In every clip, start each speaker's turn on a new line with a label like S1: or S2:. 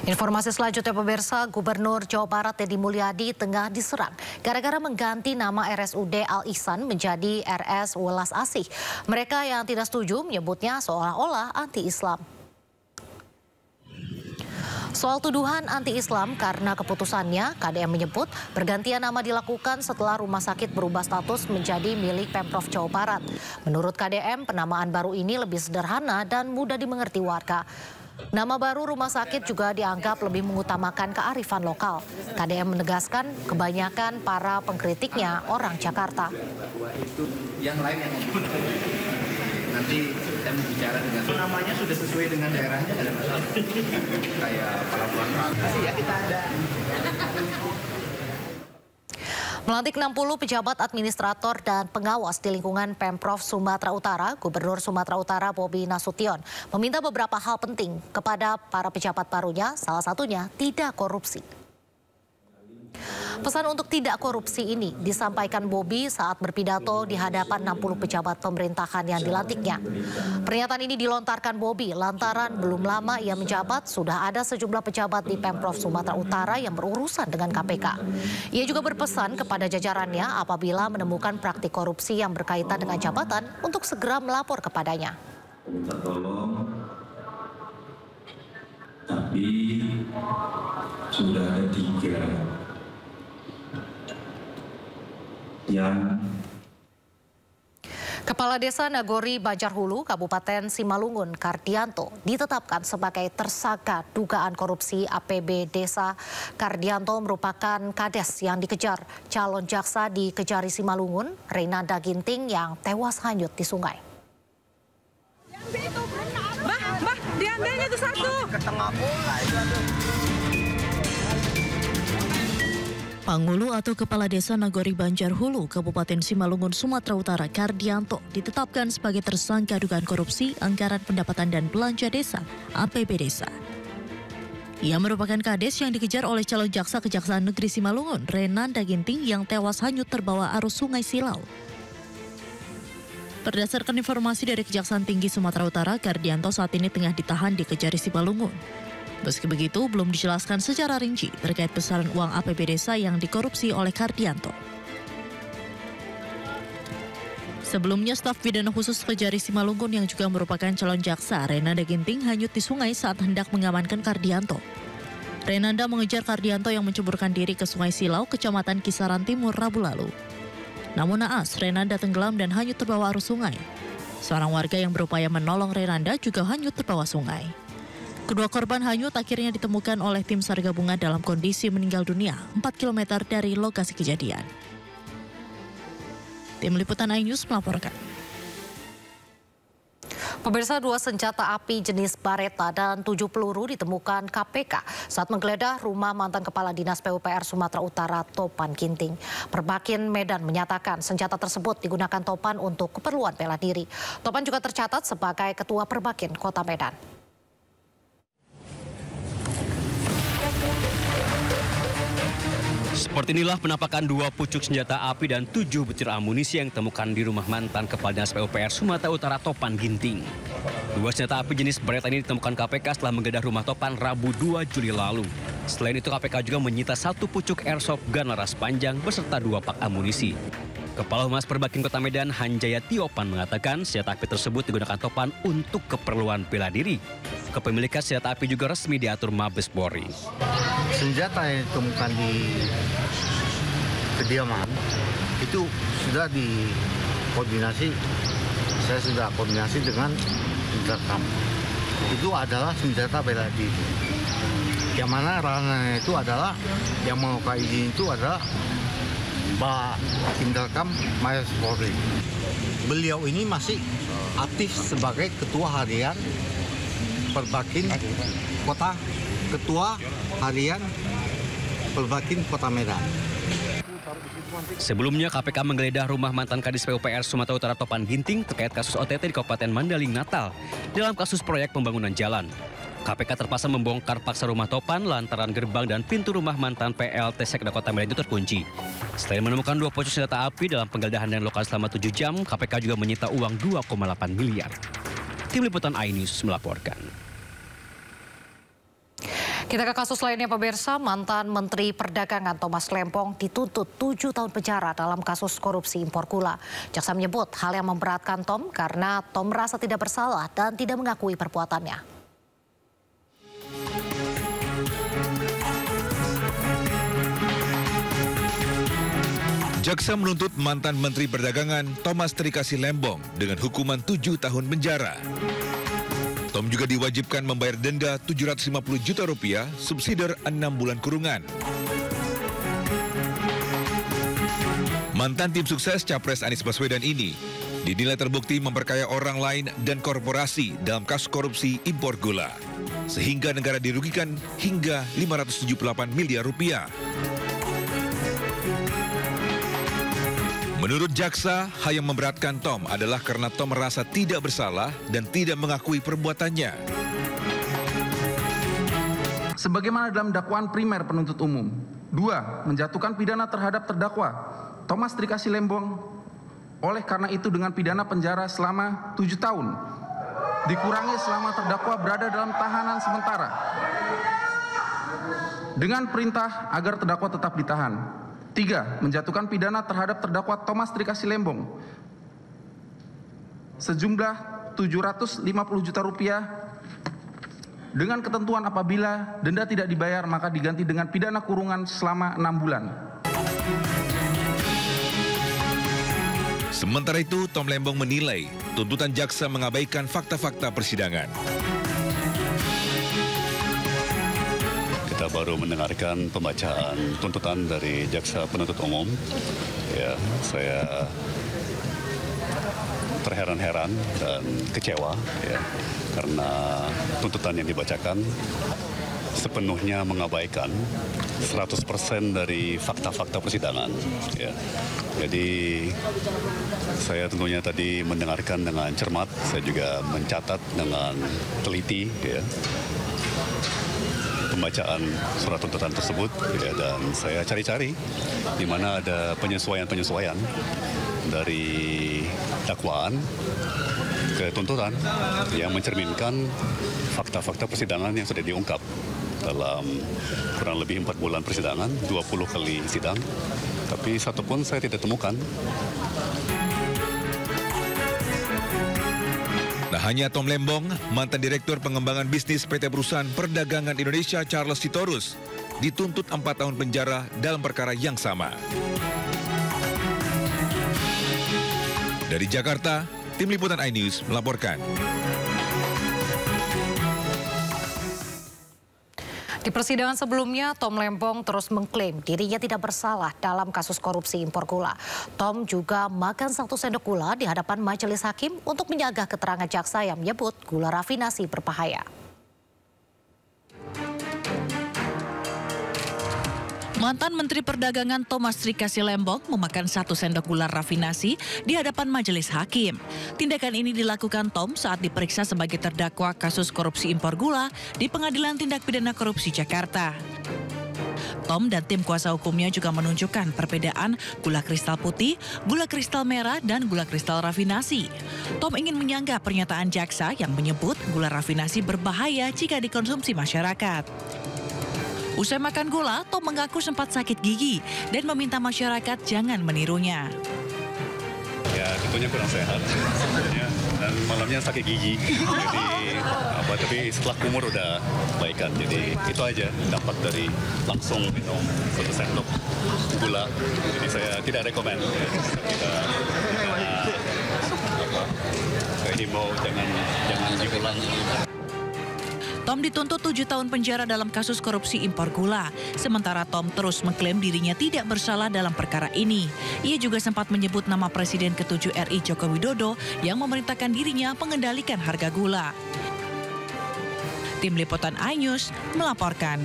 S1: Informasi selanjutnya pemirsa, Gubernur Jawa Barat Deddy Mulyadi tengah diserang gara-gara mengganti nama RSUD Al Ihsan menjadi RS Welas Asih. Mereka yang tidak setuju menyebutnya seolah-olah anti-Islam. Soal tuduhan anti-Islam karena keputusannya, KDM menyebut pergantian nama dilakukan setelah rumah sakit berubah status menjadi milik Pemprov Jawa Barat. Menurut KDM, penamaan baru ini lebih sederhana dan mudah dimengerti warga. Nama baru rumah sakit juga dianggap lebih mengutamakan kearifan lokal. KDM menegaskan kebanyakan para pengkritiknya orang Jakarta.
S2: Yang lain yang nanti kita bicara dengan namanya sudah sesuai dengan daerahnya, ada masalah. Kayak pelabuhan Ratu ya kita ada.
S1: Melantik 60 pejabat administrator dan pengawas di lingkungan Pemprov Sumatera Utara, Gubernur Sumatera Utara Bobi Nasution meminta beberapa hal penting kepada para pejabat barunya, salah satunya tidak korupsi. Pesan untuk tidak korupsi ini disampaikan Bobi saat berpidato di hadapan 60 pejabat pemerintahan yang dilantiknya. Pernyataan ini dilontarkan Bobi lantaran belum lama ia menjabat sudah ada sejumlah pejabat di Pemprov Sumatera Utara yang berurusan dengan KPK. Ia juga berpesan kepada jajarannya apabila menemukan praktik korupsi yang berkaitan dengan jabatan untuk segera melapor kepadanya.
S3: Minta tolong, tapi sudah ada 3 yang
S1: Kepala Desa Nagori Banjarhulu, Kabupaten Simalungun, Kardianto, ditetapkan sebagai tersangka dugaan korupsi APB Desa. Kardianto merupakan kades yang dikejar calon jaksa di Kejari Simalungun, Renanda Ginting, yang tewas hanyut di sungai.
S4: Bah, diambilnya itu satu.
S2: Ke tengah bola itu.
S5: Pangulu atau Kepala Desa Nagori Banjarhulu, Kabupaten Simalungun, Sumatera Utara, Kardianto, ditetapkan sebagai tersangka dugaan korupsi anggaran pendapatan dan belanja desa, APB Desa. Ia merupakan kades yang dikejar oleh calon jaksa Kejaksaan Negeri Simalungun, Renanda Ginting, yang tewas hanyut terbawa arus Sungai Silau. Berdasarkan informasi dari Kejaksaan Tinggi Sumatera Utara, Kardianto saat ini tengah ditahan di Kejari Simalungun. Meski begitu, belum dijelaskan secara rinci terkait besaran uang APB Desa yang dikorupsi oleh Kardianto. Sebelumnya, staf pidana khusus Kejari Simalungun yang juga merupakan calon jaksa, Renanda Ginting, hanyut di sungai saat hendak mengamankan Kardianto. Renanda mengejar Kardianto yang menceburkan diri ke Sungai Silau, Kecamatan Kisaran Timur, Rabu lalu. Namun naas, Renanda tenggelam dan hanyut terbawa arus sungai. Seorang warga yang berupaya menolong Renanda juga hanyut terbawa sungai. Kedua korban hanyut akhirnya ditemukan oleh tim SAR gabungan dalam kondisi meninggal dunia 4 km dari lokasi kejadian. Tim Liputan iNews melaporkan.
S1: Pemirsa, 2 senjata api jenis Baretta dan 7 peluru ditemukan KPK saat menggeledah rumah mantan Kepala Dinas PUPR Sumatera Utara Topan Ginting. Perbakin Medan menyatakan senjata tersebut digunakan Topan untuk keperluan bela diri. Topan juga tercatat sebagai Ketua Perbakin Kota Medan.
S6: Seperti inilah penampakan 2 pucuk senjata api dan 7 butir amunisi yang ditemukan di rumah mantan Kepala Dinas PUPR Sumatera Utara Topan Ginting. 2 senjata api jenis Beretta ini ditemukan KPK setelah menggeledah rumah Topan Rabu 2 Juli lalu. Selain itu, KPK juga menyita 1 pucuk airsoft gun laras panjang beserta 2 pak amunisi. Kepala Humas Perbakin Kota Medan, Hanjaya Tiopan, mengatakan senjata api tersebut digunakan Topan untuk keperluan bela diri. Kepemilikan senjata api juga resmi diatur Mabes Polri.
S7: Senjata yang ditemukan di kediaman itu sudah dikoordinasi, saya sudah koordinasi dengan Intercam. Itu adalah senjata bela diri. Yang mana ranahnya itu adalah yang mau izin itu adalah Pak Intercam Mabes Polri. Beliau ini masih aktif sebagai Ketua Harian Perbakin Kota, Ketua Harian Perbakin Kota Medan.
S6: Sebelumnya, KPK menggeledah rumah mantan Kadis PUPR Sumatera Utara Topan Ginting terkait kasus OTT di Kabupaten Mandaling Natal dalam kasus proyek pembangunan jalan. KPK terpaksa membongkar paksa rumah Topan lantaran gerbang dan pintu rumah mantan PLT Sekda Kota Medan itu terkunci. Selain menemukan 2 pucuk senjata api dalam penggeledahan yang lokal selama 7 jam, KPK juga menyita uang 2,8 miliar. Tim Liputan iNews melaporkan.
S1: Kita ke kasus lainnya pemirsa, mantan Menteri Perdagangan Thomas Lembong dituntut 7 tahun penjara dalam kasus korupsi impor gula. Jaksa menyebut hal yang memberatkan Tom karena Tom merasa tidak bersalah dan tidak mengakui perbuatannya.
S8: Jaksa menuntut mantan Menteri Perdagangan Thomas Trikasih Lembong dengan hukuman 7 tahun penjara. Tom juga diwajibkan membayar denda Rp750 juta subsidiar 6 bulan kurungan. Mantan tim sukses Capres Anies Baswedan ini dinilai terbukti memperkaya orang lain dan korporasi dalam kasus korupsi impor gula, sehingga negara dirugikan hingga Rp578 miliar. Menurut jaksa, hal yang memberatkan Tom adalah karena Tom merasa tidak bersalah dan tidak mengakui perbuatannya.
S9: Sebagaimana dalam dakwaan primer penuntut umum. 2. Menjatuhkan pidana terhadap terdakwa Thomas Trikasih Lembong oleh karena itu dengan pidana penjara selama 7 tahun. Dikurangi selama terdakwa berada dalam tahanan sementara. Dengan perintah agar terdakwa tetap ditahan. 3. Menjatuhkan pidana terhadap terdakwa Thomas Trikasih Lembong sejumlah Rp750 juta dengan ketentuan apabila denda tidak dibayar maka diganti dengan pidana kurungan selama 6 bulan.
S8: Sementara itu, Tom Lembong menilai tuntutan jaksa mengabaikan fakta-fakta persidangan.
S10: Kita baru mendengarkan pembacaan tuntutan dari jaksa penuntut umum. Ya, saya terheran-heran dan kecewa ya, karena tuntutan yang dibacakan sepenuhnya mengabaikan 100% dari fakta-fakta persidangan. Ya. Jadi saya tentunya tadi mendengarkan dengan cermat, saya juga mencatat dengan teliti. Ya. Pembacaan surat tuntutan tersebut ya, dan saya cari-cari di mana ada penyesuaian-penyesuaian dari dakwaan ke tuntutan yang mencerminkan fakta-fakta persidangan yang sudah diungkap dalam kurang lebih 4 bulan persidangan, 20 kali sidang, tapi satu pun saya tidak temukan.
S8: Nah, hanya Tom Lembong, mantan Direktur Pengembangan Bisnis PT Perusahaan Perdagangan Indonesia Charles Sitorus, dituntut 4 tahun penjara dalam perkara yang sama. Dari Jakarta, Tim Liputan iNews melaporkan.
S1: Di persidangan sebelumnya, Tom Lembong terus mengklaim dirinya tidak bersalah dalam kasus korupsi impor gula. Tom juga makan 1 sendok gula di hadapan majelis hakim untuk menyagah keterangan jaksa yang menyebut gula rafinasi berbahaya.
S5: Mantan Menteri Perdagangan Thomas Trikasih Lembong memakan 1 sendok gula rafinasi di hadapan majelis hakim. Tindakan ini dilakukan Tom saat diperiksa sebagai terdakwa kasus korupsi impor gula di Pengadilan Tindak Pidana Korupsi Jakarta. Tom dan tim kuasa hukumnya juga menunjukkan perbedaan gula kristal putih, gula kristal merah, dan gula kristal rafinasi. Tom ingin menyanggah pernyataan jaksa yang menyebut gula rafinasi berbahaya jika dikonsumsi masyarakat. Usai makan gula, Tom mengaku sempat sakit gigi dan meminta masyarakat jangan menirunya.
S10: Ya, tentunya kurang sehat sebenarnya, dan malamnya sakit gigi. Jadi tapi setelah kumur udah baikan. Jadi itu aja dampak dari langsung minum 1 sendok gula. Jadi saya tidak rekomen. Saya himbau jangan diulang.
S5: Tom dituntut 7 tahun penjara dalam kasus korupsi impor gula. Sementara Tom terus mengklaim dirinya tidak bersalah dalam perkara ini. Ia juga sempat menyebut nama Presiden ke-7 RI Joko Widodo yang memerintahkan dirinya mengendalikan harga gula. Tim Liputan iNews melaporkan.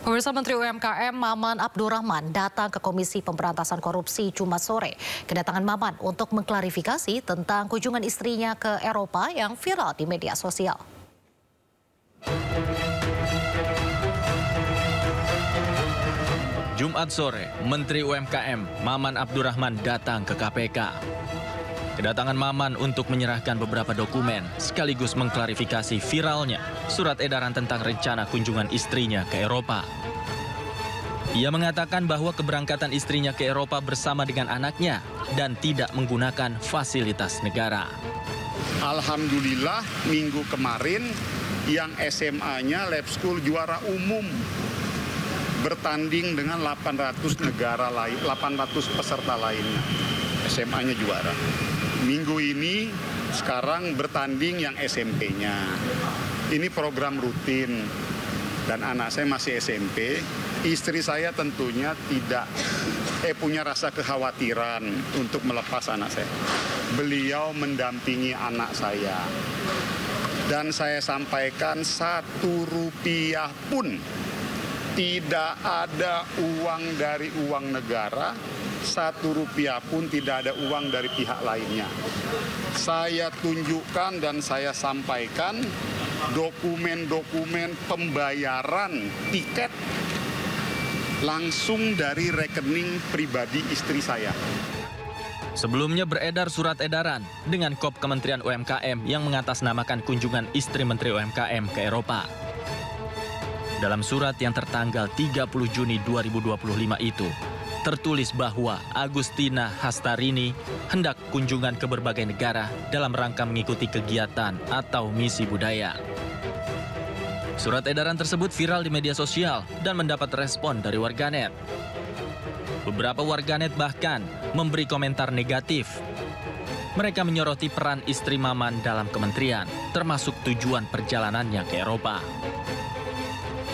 S1: Pemirsa, Menteri UMKM Maman Abdurrahman datang ke Komisi Pemberantasan Korupsi Jumat sore. Kedatangan Maman untuk mengklarifikasi tentang kunjungan istrinya ke Eropa yang viral di media sosial.
S11: Jumat sore, Menteri UMKM Maman Abdurrahman datang ke KPK. Kedatangan Maman untuk menyerahkan beberapa dokumen sekaligus mengklarifikasi viralnya surat edaran tentang rencana kunjungan istrinya ke Eropa. Ia mengatakan bahwa keberangkatan istrinya ke Eropa bersama dengan anaknya dan tidak menggunakan fasilitas negara.
S12: Alhamdulillah minggu kemarin yang SMA-nya Lab School juara umum bertanding dengan 800 negara lain, 800 peserta lainnya. SMA-nya juara. Minggu ini sekarang bertanding yang SMP-nya. Ini program rutin dan anak saya masih SMP. Istri saya tentunya tidak punya rasa kekhawatiran untuk melepas anak saya. Beliau mendampingi anak saya. Dan saya sampaikan 1 rupiah pun tidak ada uang dari uang negara, 1 rupiah pun tidak ada uang dari pihak lainnya. Saya tunjukkan dan saya sampaikan dokumen-dokumen pembayaran tiket langsung dari rekening pribadi istri saya.
S11: Sebelumnya beredar surat edaran dengan kop Kementerian UMKM yang mengatasnamakan kunjungan istri Menteri UMKM ke Eropa. Dalam surat yang tertanggal 30 Juni 2025 itu, tertulis bahwa Agustina Hastarini hendak kunjungan ke berbagai negara dalam rangka mengikuti kegiatan atau misi budaya. Surat edaran tersebut viral di media sosial dan mendapat respon dari warganet. Beberapa warganet bahkan memberi komentar negatif. Mereka menyoroti peran istri Maman dalam kementerian, termasuk tujuan perjalanannya ke Eropa.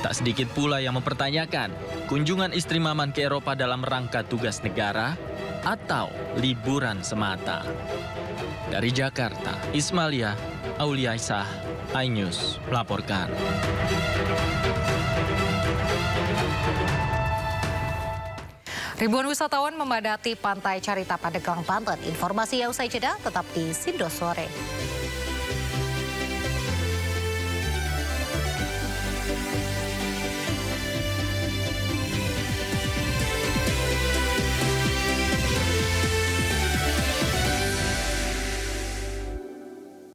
S11: Tak sedikit pula yang mempertanyakan kunjungan istri Maman ke Eropa dalam rangka tugas negara atau liburan semata. Dari Jakarta, Ismalia Auliaisah, iNews melaporkan.
S1: Ribuan wisatawan memadati Pantai Carita Pandeglang, Banten. Informasi yang usai jeda tetap di Sindo Sore.